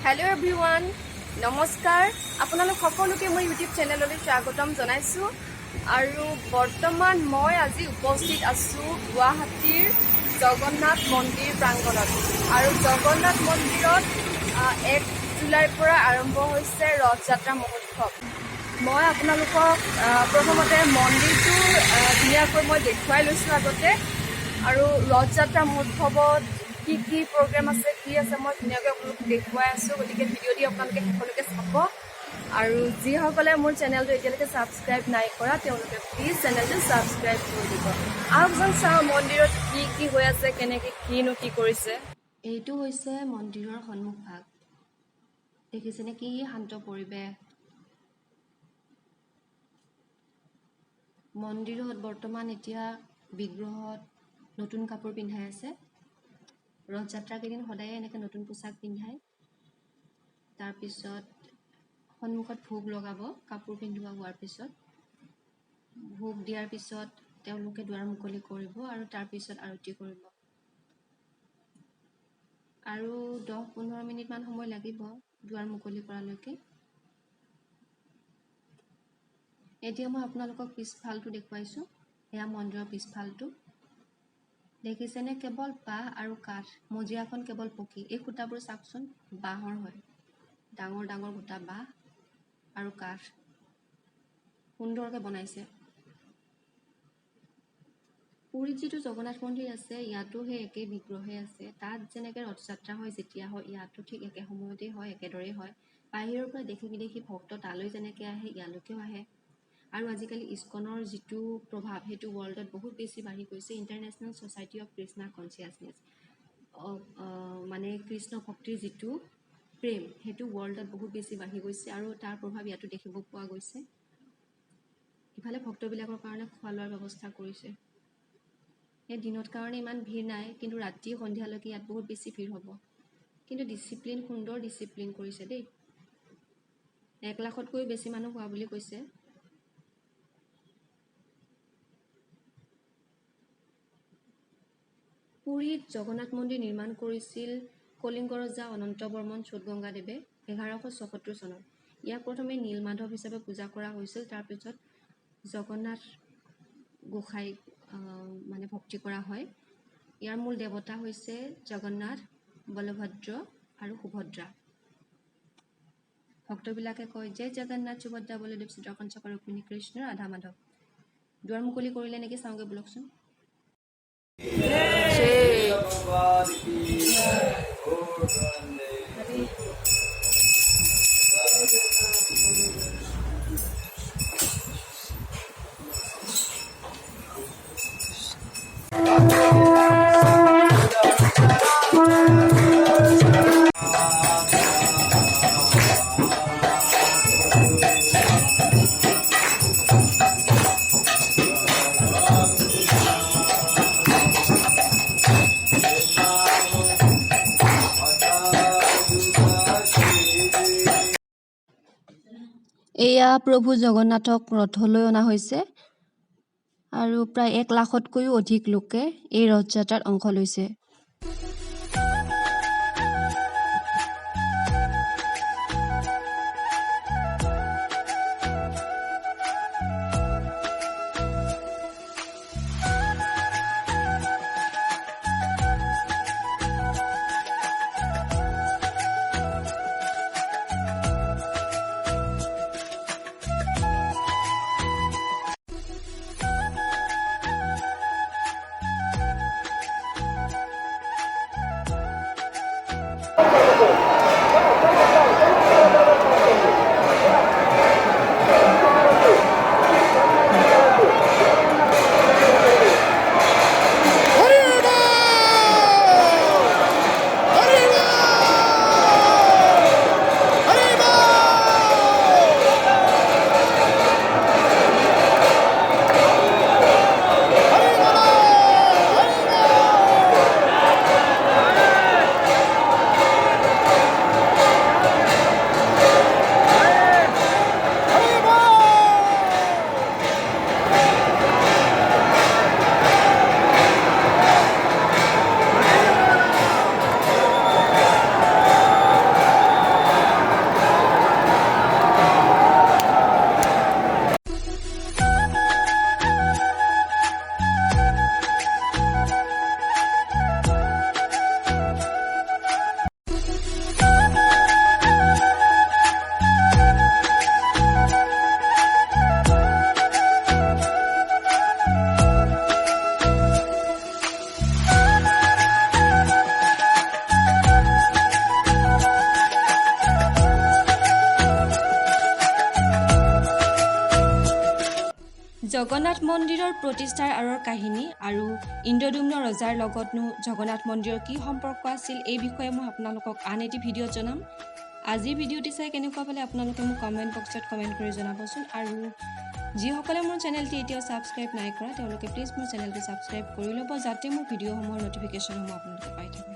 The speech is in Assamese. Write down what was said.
हेलो एवरीवन नमस्कार আপোনালোক সকলোকে মই ইউটিউব চেনেললৈ স্বাগতম জনাইছো আৰু বৰ্তমান মই আজি উপস্থিত আছো গুৱাহাটীৰ জগন্নাথ মন্দিৰ প্ৰাংগণত আৰু জগন্নাথ মন্দিৰত 1 জুলাইৰ পৰা আৰম্ভ হৈছে ৰথযাত্ৰা মহোৎসৱ মই আপোনালোকক প্ৰথমতে মন্দিৰটো ধুনীয়াকৈ মই দেখুৱাই লৈছো আগতে আৰু ৰথযাত্ৰা মহোৎসৱত কি প্ৰগ্ৰাম আছে কি আছে মই ধুনীয়াকৈ আপোনালোকক দেখুৱাই আছো গতিকে ভিডিঅ' দি আপোনালোকে সকলোকে চাব আৰু যিসকলে মোৰ চেনেলটো এতিয়ালৈকে ছাবস্ক্ৰাইব নাই কৰা তেওঁলোকে প্লিজ চেনেলটো ছাবস্ক্ৰাইব কৰি দিব আহকচোন চাওঁ মন্দিৰত কি হৈ আছে কেনেকৈ কিনো কি কৰিছে এইটো হৈছে মন্দিৰৰ সন্মুখ ভাগ দেখিছেনে কি শান্ত পৰিৱেশ মন্দিৰত বৰ্তমান এতিয়া বিগ্ৰহত নতুন কাপোৰ পিন্ধাই আছে ৰথযাত্ৰাৰ কেইদিন সদায় এনেকৈ নতুন পোছাক পিন্ধায় তাৰপিছত সন্মুখত ভোগ লগাব কাপোৰ পিন্ধোৱা হোৱাৰ পিছত ভোগ দিয়াৰ পিছত তেওঁলোকে দুৱাৰ মুকলি কৰিব আৰু তাৰপিছত আৰতি কৰিব আৰু 10-15 মিনিটমান সময় লাগিব দুৱাৰ মুকলি কৰালৈকে এতিয়া মই আপোনালোকক পিছফালটো দেখুৱাইছোঁ এয়া মন্দিৰৰ পিছফালটো দেখিছেনে কেৱল বাঁহ আৰু কাঠ মজিয়াখন কেৱল পকী এই খুঁটাবোৰ চাওকচোন বাঁহৰ হয় ডাঙৰ ডাঙৰ খুঁটা বাঁহ আৰু কাঠ সুন্দৰকৈ বনাইছে পুৰীত যিটো জগন্নাথ মন্দিৰ আছে ইয়াতো সেই একেই বিগ্ৰহে আছে তাত যেনেকৈ ৰথযাত্ৰা হয় যেতিয়া হয় ইয়াতো ঠিক একে সময়তেই হয় একেদৰেই হয় বাহিৰৰ পৰা দেশী বিদেশী ভক্ত তালৈ যেনেকৈ আহে ইয়ালৈকেও আহে আৰু আজিকালি ইস্কনৰ যিটো প্ৰভাৱ সেইটো ৱৰ্ল্ডত বহুত বেছি বাঢ়ি গৈছে international society of Krishna consciousness মানে কৃষ্ণ ভক্তিৰ যিটো প্ৰেম সেইটো ৱৰ্ল্ডত বহুত বেছি বাঢ়ি গৈছে আৰু তাৰ প্ৰভাৱ ইয়াতো দেখিব পোৱা গৈছে ইফালে ভক্তবিলাকৰ কাৰণে খোৱা লোৱাৰ ব্যৱস্থা কৰিছে এই দিনত কাৰণে ইমান ভিৰ নাই কিন্তু ৰাতি সন্ধিয়ালৈকে ইয়াত বহুত বেছি ভিৰ হ'ব কিন্তু ডিচিপ্লিন সুন্দৰ ডিচিপ্লিন কৰিছে দেই 1 লাখতকৈ বেছি মানুহ হোৱা বুলি কৈছে পুৰীত জগন্নাথ মন্দিৰ নিৰ্মাণ কৰিছিল কলিংগ ৰজা অনন্ত বৰ্মন চৌডগংগাদেৱে 1174 চনত ইয়াক প্ৰথমে নীলমাধৱ হিচাপে পূজা কৰা হৈছিল তাৰপিছত জগন্নাথ গোসাঁই মানে ভক্তি কৰা হয় ইয়াৰ মূল দেৱতা হৈছে জগন্নাথ বলভদ্ৰ আৰু সুভদ্ৰা ভক্তবিলাকে কয় জয় জগন্নাথ সুভদ্ৰা বলদেৱ সুদৰ্শন চক্ৰ ৰুক্মিণী কৃষ্ণ ৰাধা মাধৱ দুৱাৰ মুকলি কৰিলে নেকি চাওঁগে বোলকচোন এয়া প্ৰভু জগন্নাথক ৰথলৈ অনা হৈছে আৰু প্ৰায় 1 লাখতকৈও অধিক লোকে এই ৰথযাত্ৰাত অংশ লৈছে জগন্নাথ মন্দিৰৰ প্ৰতিষ্ঠাৰ আঁৰৰ কাহিনী আৰু ইন্দ্ৰদ্যুম্ন ৰজাৰ লগতনো জগন্নাথ মন্দিৰৰ কি সম্পৰ্ক আছিল এই বিষয়ে মই আপোনালোকক আন এটি ভিডিঅ'ত জনাম। আজিৰ ভিডিঅ'টি চাই কেনেকুৱা পালে আপোনালোকে মোক কমেণ্ট বক্সত কমেণ্ট কৰি জনাবচোন। আৰু যিসকলে মোৰ চেনেলটি এতিয়াও ছাবস্ক্ৰাইব নাই কৰা তেওঁলোকে প্লিজ মোৰ চেনেলটি ছাবস্ক্ৰাইব কৰি ল'ব, যাতে মোৰ ভিডিঅ'সমূহৰ ন'টিফিকেশ্যনসমূহ আপোনালোকে পাই থাকে।